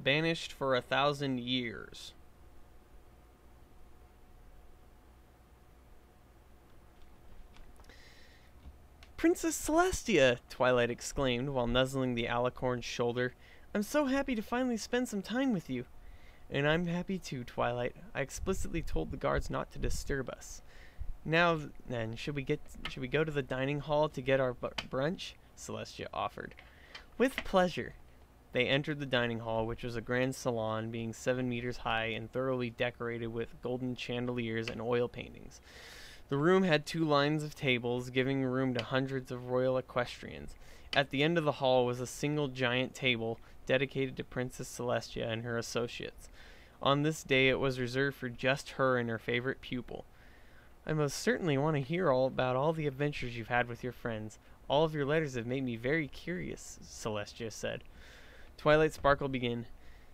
Banished for 1,000 years. Princess Celestia! Twilight exclaimed while nuzzling the alicorn's shoulder. I'm so happy to finally spend some time with you. And I'm happy too, Twilight. I explicitly told the guards not to disturb us. Now then, should we go to the dining hall to get our brunch? Celestia offered. With pleasure. They entered the dining hall, which was a grand salon, being 7 meters high and thoroughly decorated with golden chandeliers and oil paintings. The room had 2 lines of tables, giving room to hundreds of royal equestrians. At the end of the hall was a single giant table dedicated to Princess Celestia and her associates. On this day it was reserved for just her and her favorite pupil. I most certainly want to hear all about all the adventures you've had with your friends. All of your letters have made me very curious, Celestia said. Twilight Sparkle began.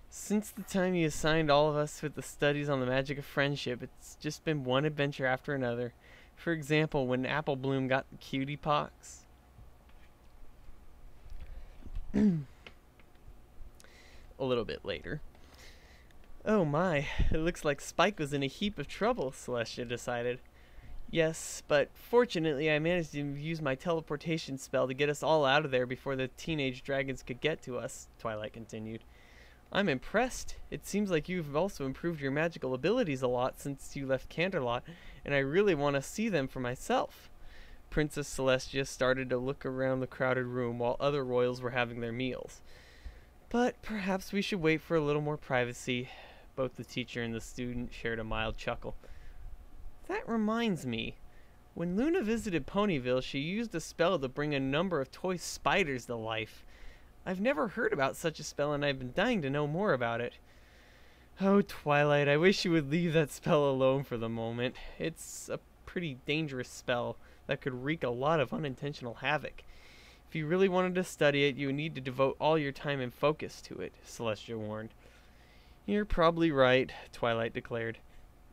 Since the time you assigned all of us with the studies on the magic of friendship, it's just been one adventure after another. For example, when Apple Bloom got the cutie pox. A little bit later. Oh my, it looks like Spike was in a heap of trouble, Celestia decided. Yes, but fortunately I managed to use my teleportation spell to get us all out of there before the teenage dragons could get to us, Twilight continued. I'm impressed. It seems like you've also improved your magical abilities a lot since you left Canterlot, and I really want to see them for myself. Princess Celestia started to look around the crowded room while other royals were having their meals. But perhaps we should wait for a little more privacy. Both the teacher and the student shared a mild chuckle. That reminds me. When Luna visited Ponyville, she used a spell to bring a number of toy spiders to life. I've never heard about such a spell, and I've been dying to know more about it. Oh, Twilight, I wish you would leave that spell alone for the moment. It's a pretty dangerous spell that could wreak a lot of unintentional havoc. If you really wanted to study it, you would need to devote all your time and focus to it, Celestia warned. You're probably right, Twilight declared.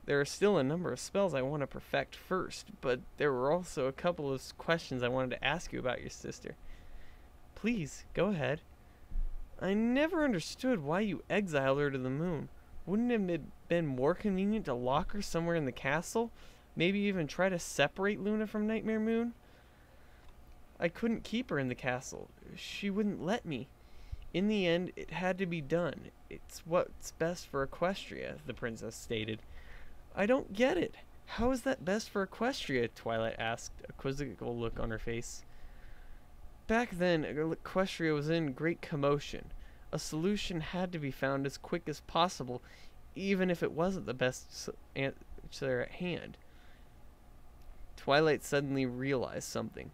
There are still a number of spells I want to perfect first, but there were also a couple of questions I wanted to ask you about your sister. Please, go ahead. I never understood why you exiled her to the moon. Wouldn't it have been more convenient to lock her somewhere in the castle? Maybe even try to separate Luna from Nightmare Moon? I couldn't keep her in the castle. She wouldn't let me. In the end, it had to be done. It's what's best for Equestria, the princess stated. I don't get it. How is that best for Equestria? Twilight asked, a quizzical look on her face. Back then, Equestria was in great commotion. A solution had to be found as quick as possible, even if it wasn't the best answer at hand. Twilight suddenly realized something.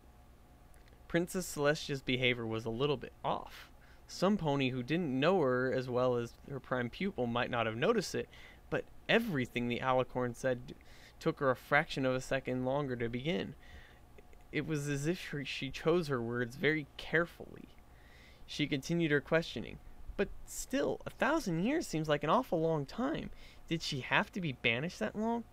Princess Celestia's behavior was a little bit off. Some pony who didn't know her as well as her prime pupil might not have noticed it, but everything the alicorn said took her a fraction of a second longer to begin. It was as if she chose her words very carefully. She continued her questioning. But still, 1,000 years seems like an awful long time. Did she have to be banished that long?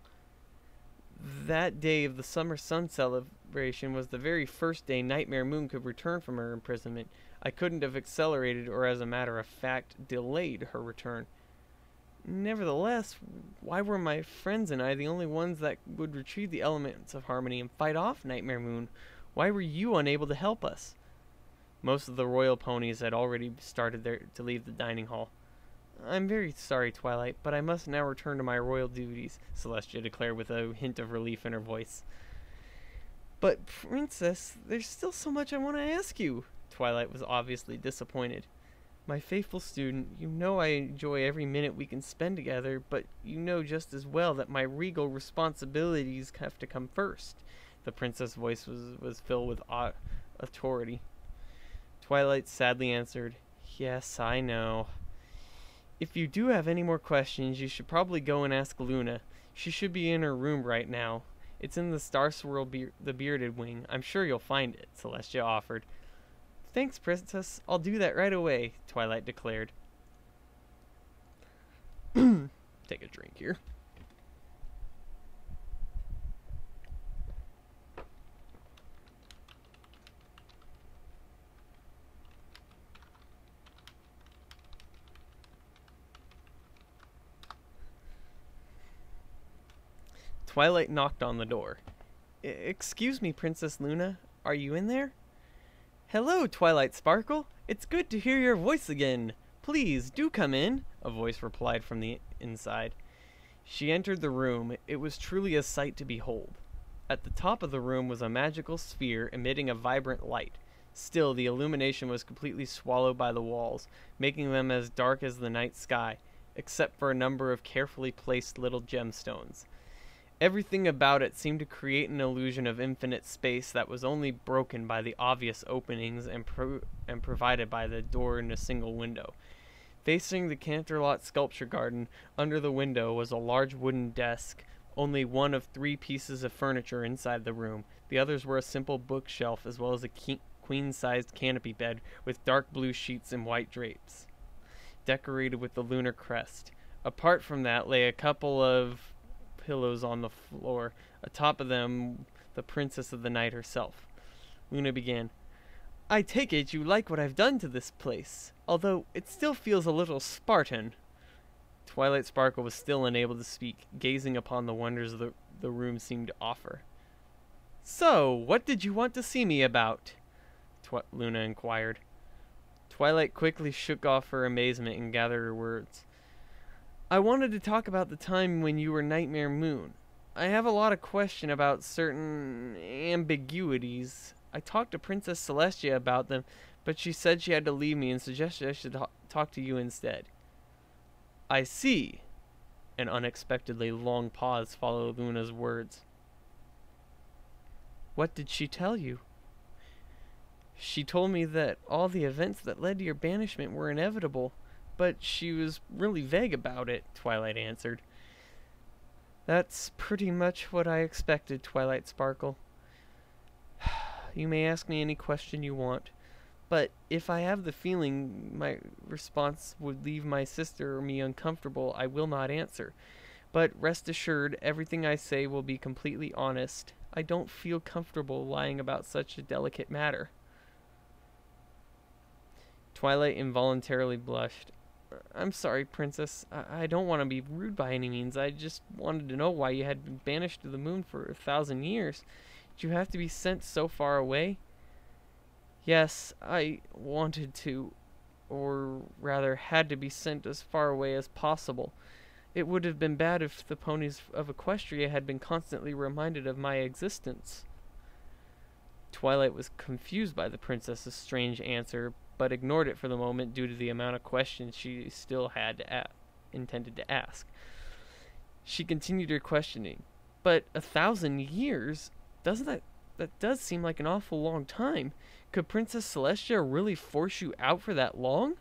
That day of the summer sun celebration was the very first day Nightmare Moon could return from her imprisonment. I couldn't have accelerated or, as a matter of fact, delayed her return. Nevertheless, why were my friends and I the only ones that would retrieve the elements of harmony and fight off Nightmare Moon? Why were you unable to help us? Most of the royal ponies had already started to leave the dining hall. I'm very sorry, Twilight, but I must now return to my royal duties, Celestia declared with a hint of relief in her voice. But, Princess, there's still so much I want to ask you. Twilight was obviously disappointed. My faithful student, you know I enjoy every minute we can spend together, but you know just as well that my regal responsibilities have to come first. The princess' voice was filled with authority. Twilight sadly answered, Yes, I know. If you do have any more questions, you should probably go and ask Luna. She should be in her room right now. It's in the Star Swirl the Bearded Wing. I'm sure you'll find it, Celestia offered. Thanks, Princess. I'll do that right away, Twilight declared. Take a drink here. Twilight knocked on the door. Excuse me, Princess Luna. Are you in there? Hello, Twilight Sparkle. It's good to hear your voice again. Please, do come in, a voice replied from the inside. She entered the room. It was truly a sight to behold. At the top of the room was a magical sphere emitting a vibrant light. Still, the illumination was completely swallowed by the walls, making them as dark as the night sky, except for a number of carefully placed little gemstones. Everything about it seemed to create an illusion of infinite space that was only broken by the obvious openings and provided by the door in a single window. Facing the Canterlot sculpture garden, under the window was a large wooden desk, only one of 3 pieces of furniture inside the room. The others were a simple bookshelf as well as a queen-sized canopy bed with dark blue sheets and white drapes, decorated with the lunar crest. Apart from that lay a couple of pillows on the floor. Atop of them, the Princess of the Night herself. Luna began. I take it you like what I've done to this place, although it still feels a little Spartan. Twilight Sparkle was still unable to speak, gazing upon the wonders the room seemed to offer. So, what did you want to see me about? Luna inquired. Twilight quickly shook off her amazement and gathered her words. I wanted to talk about the time when you were Nightmare Moon. I have a lot of question about certain ambiguities. I talked to Princess Celestia about them, but she said she had to leave me and suggested I should talk to you instead. I see. An unexpectedly long pause followed Luna's words. What did she tell you? She told me that all the events that led to your banishment were inevitable, but she was really vague about it, Twilight answered. That's pretty much what I expected, Twilight Sparkle. You may ask me any question you want, but if I have the feeling my response would leave my sister or me uncomfortable, I will not answer. But rest assured, everything I say will be completely honest. I don't feel comfortable lying about such a delicate matter. Twilight involuntarily blushed. I'm sorry, Princess. I don't want to be rude by any means. I just wanted to know why you had been banished to the moon for 1,000 years. Did you have to be sent so far away? Yes, I wanted to, or rather had to be sent as far away as possible. It would have been bad if the ponies of Equestria had been constantly reminded of my existence. Twilight was confused by the princess's strange answer, but ignored it for the moment due to the amount of questions she still had intended to ask. She continued her questioning. But 1,000 years? That does seem like an awful long time. Could Princess Celestia really force you out for that long?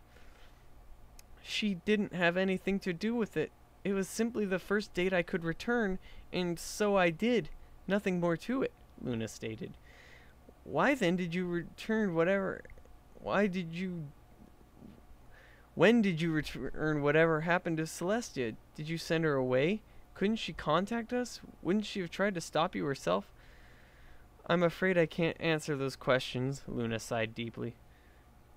She didn't have anything to do with it. It was simply the first date I could return, and so I did. Nothing more to it, Luna stated. Why then did you return whatever... When did you return whatever happened to Celestia? Did you send her away? Couldn't she contact us? Wouldn't she have tried to stop you herself? I'm afraid I can't answer those questions, Luna sighed deeply.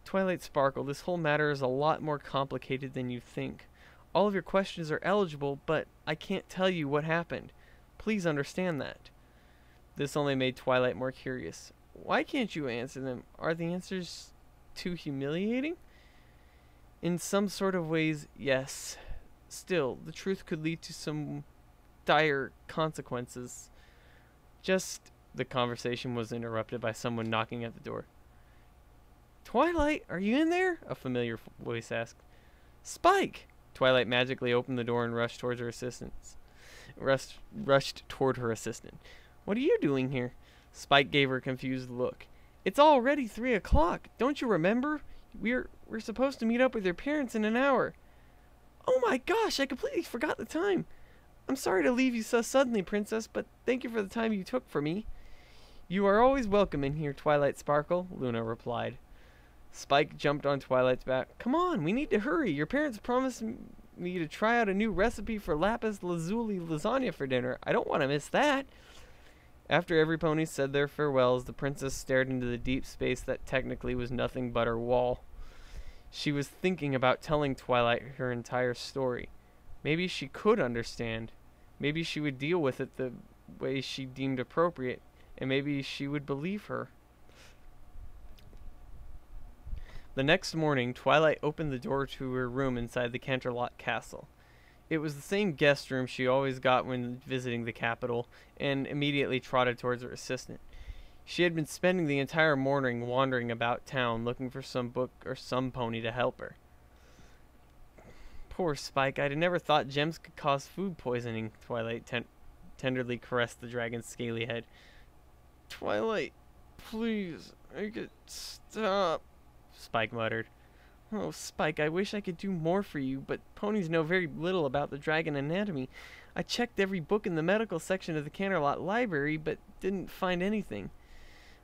Twilight Sparkle, this whole matter is a lot more complicated than you think. All of your questions are eligible, but I can't tell you what happened. Please understand that. This only made Twilight more curious. Why can't you answer them? Are the answers too humiliating? In some sort of ways, yes. Still, the truth could lead to some dire consequences. The conversation was interrupted by someone knocking at the door. Twilight, are you in there? A familiar voice asked. Spike! Twilight magically opened the door and rushed toward her assistant. What are you doing here? Spike gave her a confused look. It's already 3 o'clock. Don't you remember? We're supposed to meet up with your parents in an hour. Oh my gosh, I completely forgot the time. I'm sorry to leave you so suddenly, Princess, but thank you for the time you took for me. You are always welcome in here, Twilight Sparkle, Luna replied. Spike jumped on Twilight's back. Come on, we need to hurry. Your parents promised me to try out a new recipe for lapis lazuli lasagna for dinner. I don't want to miss that. After every pony said their farewells, the princess stared into the deep space that technically was nothing but her wall. She was thinking about telling Twilight her entire story. Maybe she could understand. Maybe she would deal with it the way she deemed appropriate, and maybe she would believe her. The next morning, Twilight opened the door to her room inside the Canterlot Castle. It was the same guest room she always got when visiting the capital, and immediately trotted towards her assistant. She had been spending the entire morning wandering about town looking for some book or some pony to help her. Poor Spike, I'd never thought gems could cause food poisoning, Twilight tenderly caressed the dragon's scaly head. Twilight, please, I could stop, Spike muttered. Oh, Spike, I wish I could do more for you, but ponies know very little about the dragon anatomy. I checked every book in the medical section of the Canterlot library, but didn't find anything.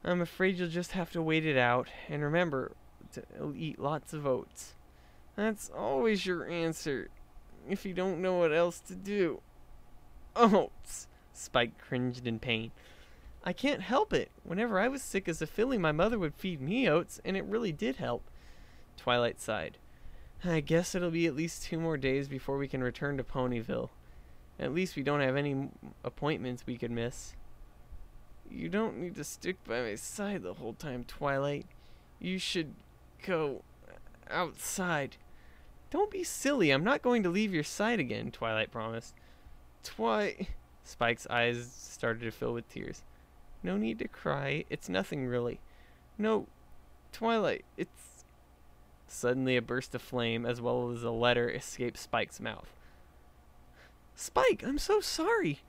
I'm afraid you'll just have to wait it out, and remember to eat lots of oats. That's always your answer, if you don't know what else to do. Oats! Spike cringed in pain. I can't help it. Whenever I was sick as a filly, my mother would feed me oats, and it really did help. Twilight sighed. I guess it'll be at least 2 more days before we can return to Ponyville. At least we don't have any appointments we could miss. You don't need to stick by my side the whole time, Twilight. You should go outside. Don't be silly. I'm not going to leave your side again, Twilight promised. Spike's eyes started to fill with tears. No need to cry. It's nothing really. No, Twilight, it's... Suddenly a burst of flame, as well as a letter, escaped Spike's mouth. Spike, I'm so sorry.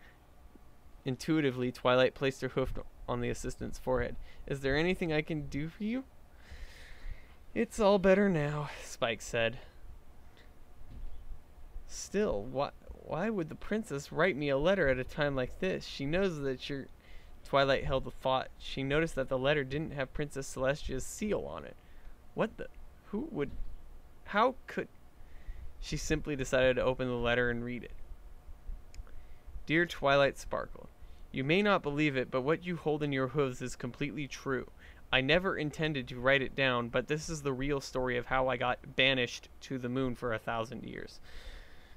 Intuitively, Twilight placed her hoof on the assistant's forehead. Is there anything I can do for you? It's all better now, Spike said. Still, why would the princess write me a letter at a time like this? She knows that you're... Twilight held the thought. She noticed that the letter didn't have Princess Celestia's seal on it. What the... Who would... How could... She simply decided to open the letter and read it. Dear Twilight Sparkle, you may not believe it, but what you hold in your hooves is completely true. I never intended to write it down, but this is the real story of how I got banished to the moon for 1,000 years.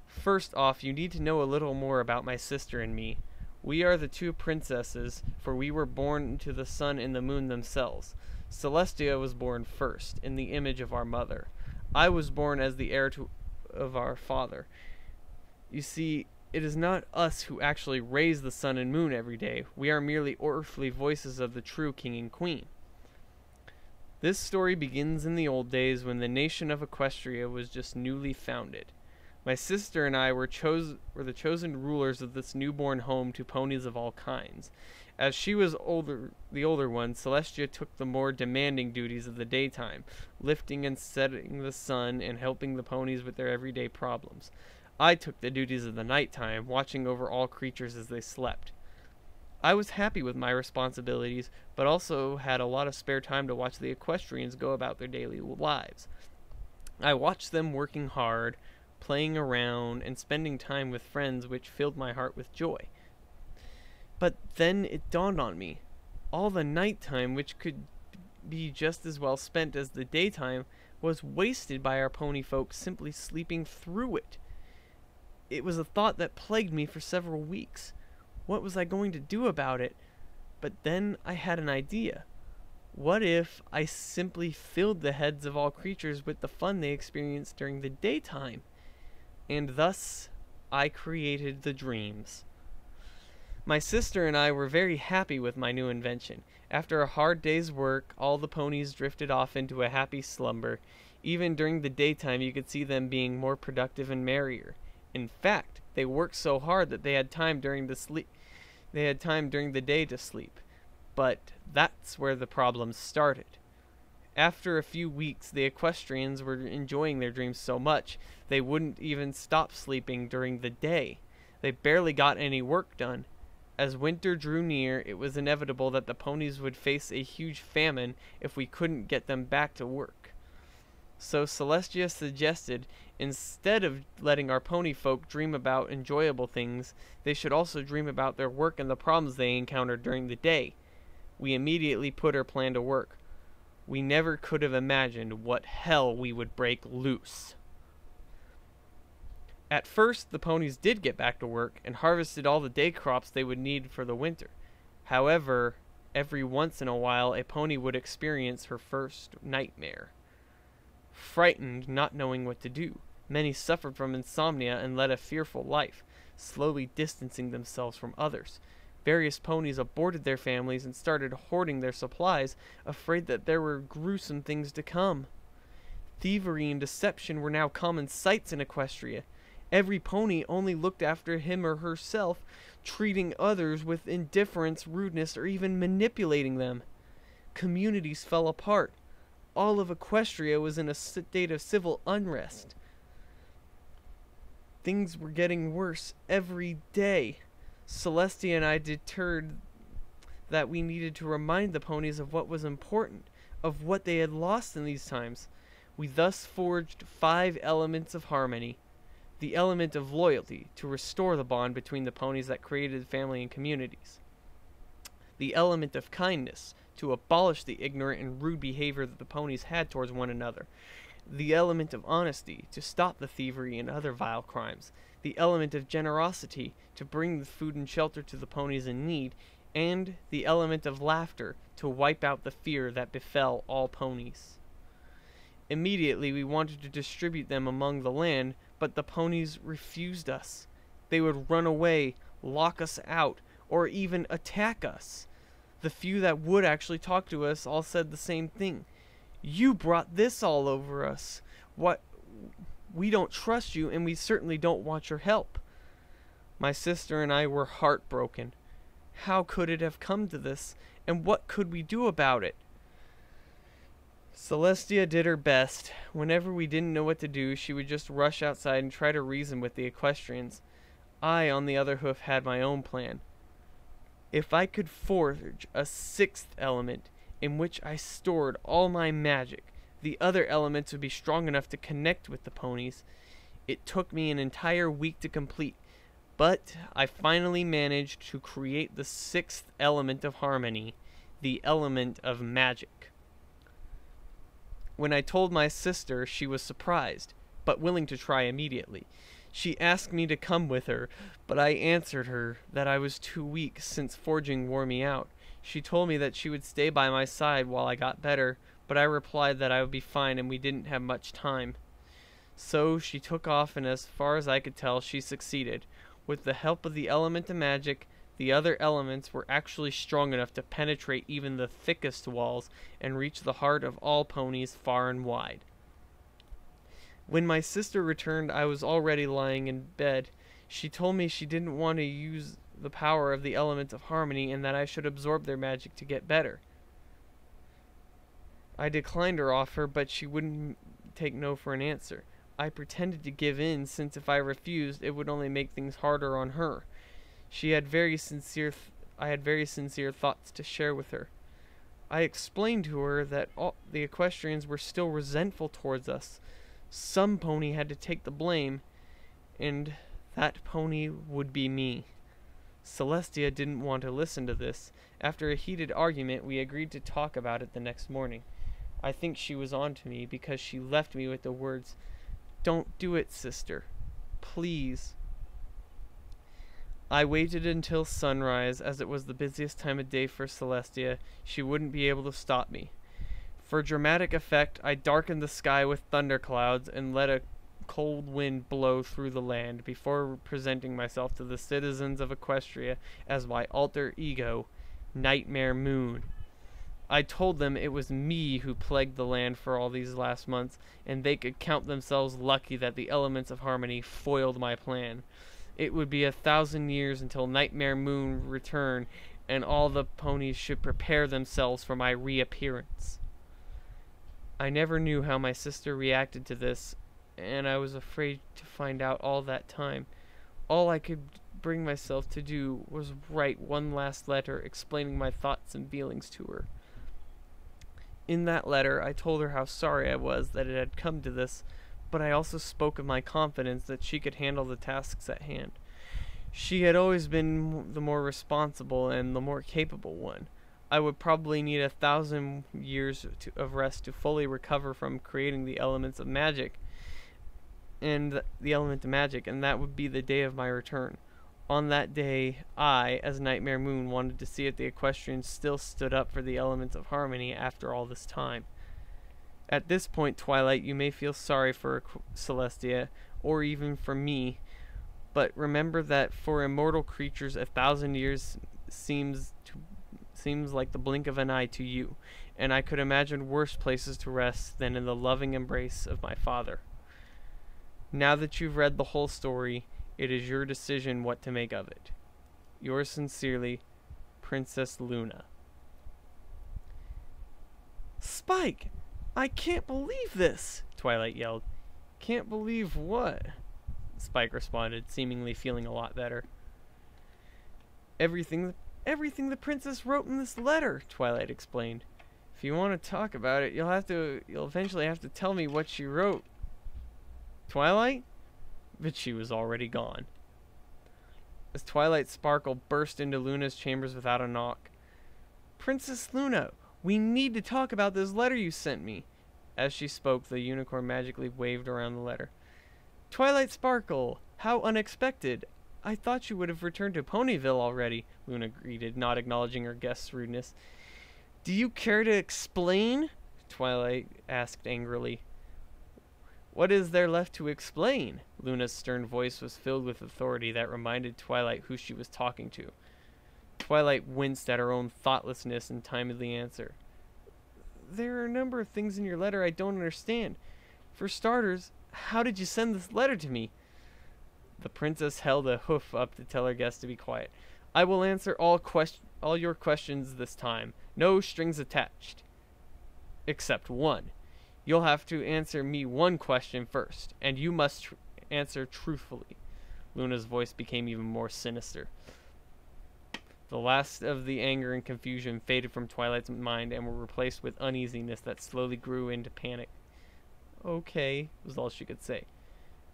First off, you need to know a little more about my sister and me. We are the 2 princesses, for we were born to the sun and the moon themselves. Celestia was born first, in the image of our mother. I was born as the heir of our father. You see, it is not us who actually raise the sun and moon every day. We are merely earthly voices of the true king and queen. This story begins in the old days when the nation of Equestria was just newly founded. My sister and I were the chosen rulers of this newborn home to ponies of all kinds. As she was the older one, Celestia took the more demanding duties of the daytime, lifting and setting the sun and helping the ponies with their everyday problems. I took the duties of the nighttime, watching over all creatures as they slept. I was happy with my responsibilities, but also had a lot of spare time to watch the equestrians go about their daily lives. I watched them working hard, playing around, and spending time with friends, which filled my heart with joy. But then it dawned on me. All the nighttime, which could be just as well spent as the daytime, was wasted by our pony folk simply sleeping through it. It was a thought that plagued me for several weeks. What was I going to do about it? But then I had an idea. What if I simply filled the heads of all creatures with the fun they experienced during the daytime? And thus, I created the dreams. My sister and I were very happy with my new invention. After a hard day's work, all the ponies drifted off into a happy slumber. Even during the daytime, you could see them being more productive and merrier. In fact, they worked so hard that they had time during the day to sleep. But that's where the problems started. After a few weeks, the equestrians were enjoying their dreams so much, they wouldn't even stop sleeping during the day. They barely got any work done. As winter drew near, it was inevitable that the ponies would face a huge famine if we couldn't get them back to work. So Celestia suggested, instead of letting our pony folk dream about enjoyable things, they should also dream about their work and the problems they encountered during the day. We immediately put our plan to work. We never could have imagined what hell we would break loose. At first, the ponies did get back to work and harvested all the day crops they would need for the winter. However, every once in a while, a pony would experience her first nightmare. Frightened, not knowing what to do, many suffered from insomnia and led a fearful life, slowly distancing themselves from others. Various ponies aborted their families and started hoarding their supplies, afraid that there were gruesome things to come. Thievery and deception were now common sights in Equestria. Every pony only looked after him or herself, treating others with indifference, rudeness, or even manipulating them. Communities fell apart. All of Equestria was in a state of civil unrest. Things were getting worse every day. Celestia and I deterred that we needed to remind the ponies of what was important, of what they had lost in these times. We thus forged 5 elements of harmony. The element of loyalty, to restore the bond between the ponies that created family and communities. The element of kindness, to abolish the ignorant and rude behavior that the ponies had towards one another. The element of honesty, to stop the thievery and other vile crimes. The element of generosity, to bring the food and shelter to the ponies in need. And the element of laughter, to wipe out the fear that befell all ponies. Immediately we wanted to distribute them among the land, but the ponies refused us. They would run away, lock us out, or even attack us. The few that would actually talk to us all said the same thing. You brought this all over us. What? We don't trust you, and we certainly don't want your help. My sister and I were heartbroken. How could it have come to this, and what could we do about it? Celestia did her best. Whenever we didn't know what to do, she would just rush outside and try to reason with the equestrians. I, on the other hoof, had my own plan. If I could forge a 6th element in which I stored all my magic, the other elements would be strong enough to connect with the ponies. It took me an entire week to complete, but I finally managed to create the 6th element of harmony, the element of magic. When I told my sister, she was surprised, but willing to try immediately. She asked me to come with her, but I answered her that I was too weak since forging wore me out. She told me that she would stay by my side while I got better, but I replied that I would be fine and we didn't have much time. So she took off, and as far as I could tell, she succeeded. With the help of the element of magic, the other elements were actually strong enough to penetrate even the thickest walls and reach the heart of all ponies far and wide. When my sister returned, I was already lying in bed. She told me she didn't want to use the power of the element of harmony and that I should absorb their magic to get better. I declined her offer, but she wouldn't take no for an answer. I pretended to give in, since if I refused, it would only make things harder on her. I had very sincere thoughts to share with her. I explained to her that all the equestrians were still resentful towards us. Some pony had to take the blame, and that pony would be me. Celestia didn't want to listen to this. After a heated argument, we agreed to talk about it the next morning. I think she was on to me because she left me with the words, "Don't do it, sister. Please." I waited until sunrise, as it was the busiest time of day for Celestia. She wouldn't be able to stop me. For dramatic effect, I darkened the sky with thunderclouds and let a cold wind blow through the land before presenting myself to the citizens of Equestria as my alter ego, Nightmare Moon. I told them it was me who plagued the land for all these last months, and they could count themselves lucky that the elements of harmony foiled my plan. It would be 1,000 years until Nightmare Moon returned, and all the ponies should prepare themselves for my reappearance. I never knew how my sister reacted to this, and I was afraid to find out all that time. All I could bring myself to do was write one last letter explaining my thoughts and feelings to her. In that letter, I told her how sorry I was that it had come to this, but I also spoke of my confidence that she could handle the tasks at hand. She had always been the more responsible and the more capable one. I would probably need and the element of magic, and that would be the day of my return. On that day, I, as Nightmare Moon, wanted to see if the equestrians still stood up for the elements of harmony after all this time. At this point, Twilight, you may feel sorry for Celestia, or even for me, but remember that for immortal creatures, 1,000 years seems like the blink of an eye to you, and I could imagine worse places to rest than in the loving embrace of my father. Now that you've read the whole story, it is your decision what to make of it. Yours sincerely, Princess Luna. Spike! I can't believe this! Twilight yelled. Can't believe what? Spike responded, seemingly feeling a lot better. Everything the princess wrote in this letter, Twilight explained. If you want to talk about it, you'll eventually have to tell me what she wrote. Twilight? But she was already gone. As Twilight Sparkle burst into Luna's chambers without a knock. Princess Luna, we need to talk about this letter you sent me. As she spoke, the unicorn magically waved around the letter. Twilight Sparkle, how unexpected. I thought you would have returned to Ponyville already, Luna greeted, not acknowledging her guest's rudeness. Do you care to explain? Twilight asked angrily. What is there left to explain? Luna's stern voice was filled with authority that reminded Twilight who she was talking to. Twilight winced at her own thoughtlessness and timidly answered. There are a number of things in your letter I don't understand. For starters, how did you send this letter to me? The princess held a hoof up to tell her guest to be quiet. I will answer all your questions this time. No strings attached. Except one. You'll have to answer me one question first, and you must answer truthfully. Luna's voice became even more sinister. The last of the anger and confusion faded from Twilight's mind and were replaced with uneasiness that slowly grew into panic. Okay, was all she could say.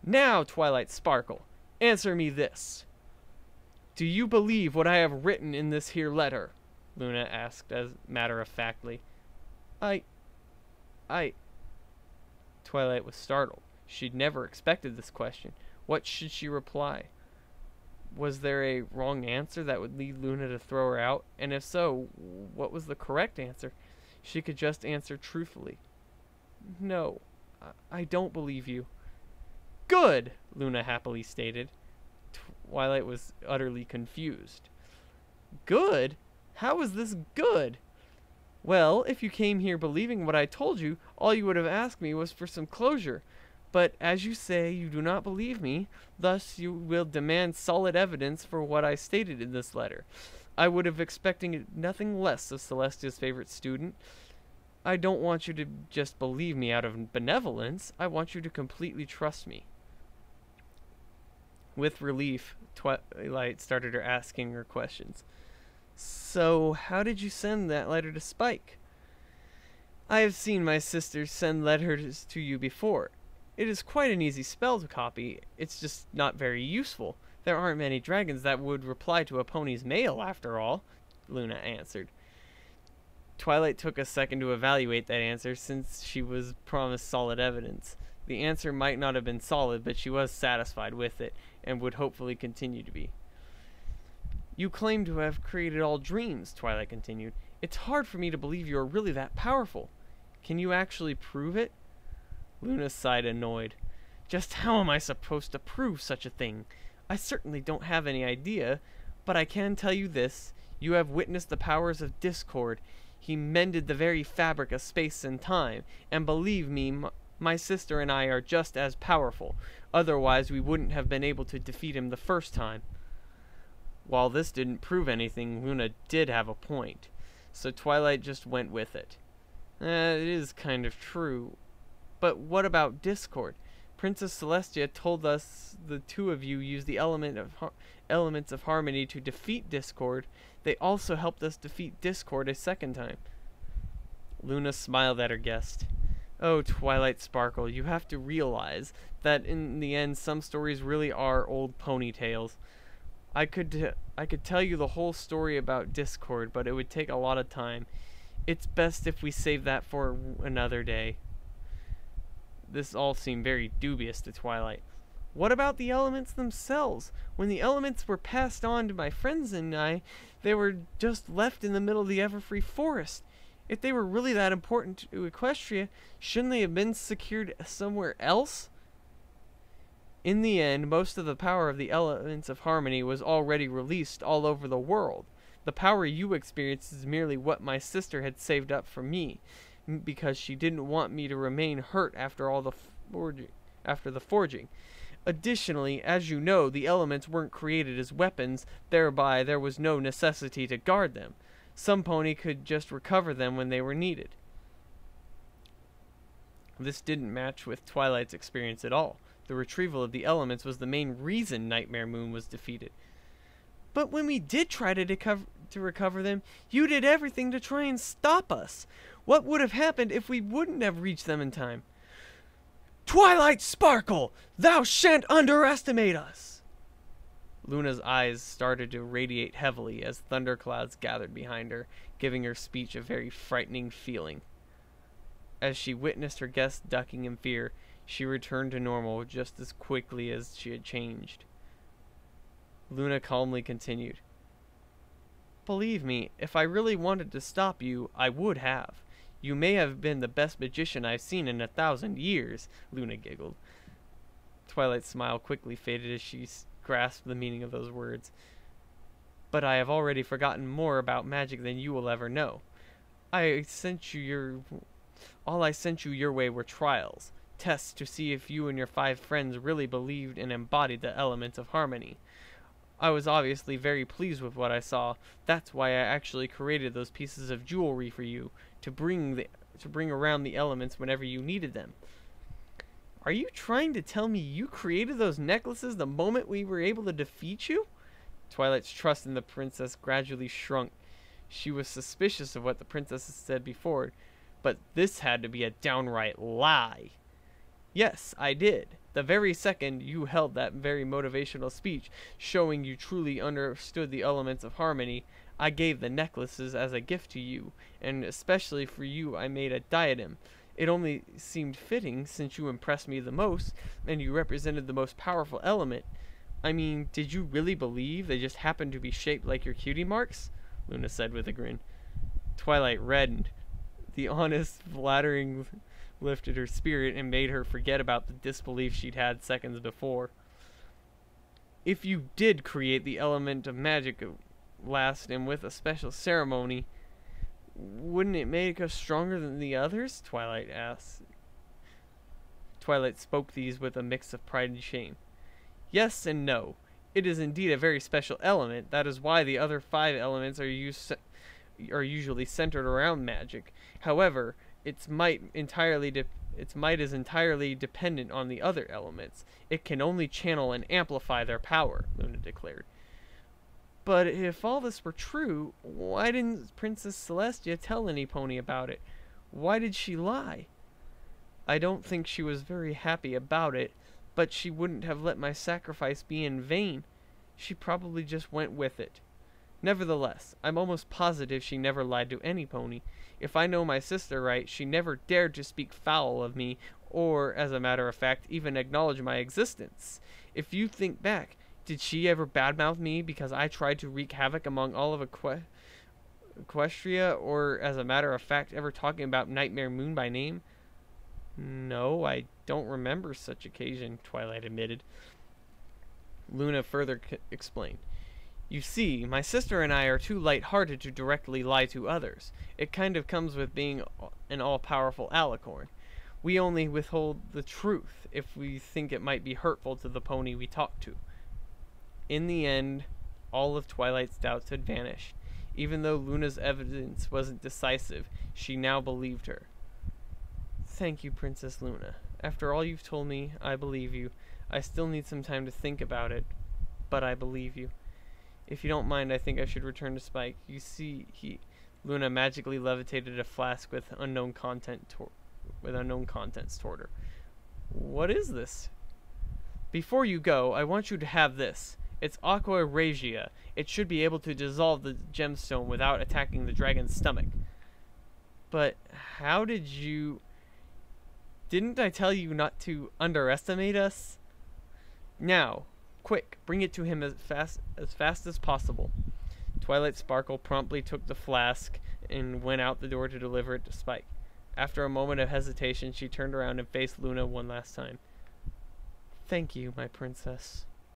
Now, Twilight Sparkle, answer me this. Do you believe what I have written in this here letter? Luna asked as matter-of-factly. Twilight was startled. She'd never expected this question. What should she reply? Was there a wrong answer that would lead Luna to throw her out? And if so, what was the correct answer? She could just answer truthfully. No, I don't believe you. Good, Luna happily stated. Twilight was utterly confused. Good? How is this good? Well, if you came here believing what I told you, all you would have asked me was for some closure. But as you say, you do not believe me, thus you will demand solid evidence for what I stated in this letter. I would have expected nothing less of Celestia's favorite student. I don't want you to just believe me out of benevolence. I want you to completely trust me. With relief, Twilight started asking her questions. So, how did you send that letter to Spike? I have seen my sister send letters to you before. It is quite an easy spell to copy. It's just not very useful. There aren't many dragons that would reply to a pony's mail, after all, Luna answered. Twilight took a second to evaluate that answer, since she was promised solid evidence. The answer might not have been solid, but she was satisfied with it, and would hopefully continue to be. You claim to have created all dreams, Twilight continued. It's hard for me to believe you are really that powerful. Can you actually prove it? Luna sighed, annoyed. Just how am I supposed to prove such a thing? I certainly don't have any idea, but I can tell you this. You have witnessed the powers of Discord. He mended the very fabric of space and time, and believe me, my sister and I are just as powerful. Otherwise, we wouldn't have been able to defeat him the first time. While this didn't prove anything, Luna did have a point, so Twilight just went with it. It is kind of true. But what about Discord? Princess Celestia told us the two of you used the elements of harmony to defeat Discord. They also helped us defeat Discord a second time. Luna smiled at her guest. Oh, Twilight Sparkle, you have to realize that in the end some stories really are old pony tales. I could tell you the whole story about Discord, but it would take a lot of time. It's best if we save that for another day. This all seemed very dubious to Twilight. What about the elements themselves? When the elements were passed on to my friends and I, they were just left in the middle of the Everfree Forest. If they were really that important to Equestria, shouldn't they have been secured somewhere else? In the end, most of the power of the elements of harmony was already released all over the world. The power you experienced is merely what my sister had saved up for me, because she didn't want me to remain hurt after the forging. Additionally, as you know, the elements weren't created as weapons, thereby there was no necessity to guard them. Some pony could just recover them when they were needed. This didn't match with Twilight's experience at all. The retrieval of the elements was the main reason Nightmare Moon was defeated. But when we did try to recover them, you did everything to try and stop us. What would have happened if we wouldn't have reached them in time? Twilight Sparkle! Thou shan't underestimate us! Luna's eyes started to radiate heavily as thunderclouds gathered behind her, giving her speech a very frightening feeling. As she witnessed her guests ducking in fear, she returned to normal just as quickly as she had changed. Luna calmly continued. Believe me, if I really wanted to stop you, I would have. You may have been the best magician I've seen in 1,000 years, Luna giggled. Twilight's smile quickly faded as she grasped the meaning of those words. But I have already forgotten more about magic than you will ever know. All I sent you your way were trials, tests to see if you and your 5 friends really believed and embodied the elements of harmony. I was obviously very pleased with what I saw. That's why I actually created those pieces of jewelry for you, to bring around the elements whenever you needed them. Are you trying to tell me you created those necklaces the moment we were able to defeat you? Twilight's trust in the princess gradually shrunk. She was suspicious of what the princess had said before, but this had to be a downright lie. Yes, I did. The very second you held that very motivational speech, showing you truly understood the elements of harmony, I gave the necklaces as a gift to you, and especially for you I made a diadem. It only seemed fitting since you impressed me the most, and you represented the most powerful element. I mean, did you really believe they just happened to be shaped like your cutie marks? Luna said with a grin. Twilight reddened. The honest, flattering lifted her spirit and made her forget about the disbelief she'd had seconds before. If you did create the element of magic last and with a special ceremony, wouldn't it make us stronger than the others? Twilight asked. Twilight spoke these with a mix of pride and shame. Yes and no. It is indeed a very special element. That is why the other 5 elements are usually centered around magic. However, its might is entirely dependent on the other elements. It can only channel and amplify their power, Luna declared. But if all this were true, why didn't Princess Celestia tell any pony about it? Why did she lie? I don't think she was very happy about it, but she wouldn't have let my sacrifice be in vain. She probably just went with it. Nevertheless, I'm almost positive she never lied to any pony. If I know my sister right, she never dared to speak foul of me, or, as a matter of fact, even acknowledge my existence. If you think back, did she ever badmouth me because I tried to wreak havoc among all of Equestria, or, as a matter of fact, ever talking about Nightmare Moon by name? No, I don't remember such occasion, Twilight admitted. Luna further explained. You see, my sister and I are too light-hearted to directly lie to others. It kind of comes with being an all-powerful alicorn. We only withhold the truth if we think it might be hurtful to the pony we talk to. In the end, all of Twilight's doubts had vanished. Even though Luna's evidence wasn't decisive, she now believed her. Thank you, Princess Luna. After all you've told me, I believe you. I still need some time to think about it, but I believe you. If you don't mind, I think I should return to Spike. You see, Luna magically levitated a flask with unknown contents toward her. What is this? Before you go, I want you to have this. It's Aqua Regia. It should be able to dissolve the gemstone without attacking the dragon's stomach. But how did you Didn't I tell you not to underestimate us? Now, quick, bring it to him as fast as possible. Twilight Sparkle promptly took the flask and went out the door to deliver it to Spike. After a moment of hesitation, she turned around and faced Luna one last time. Thank you, my princess.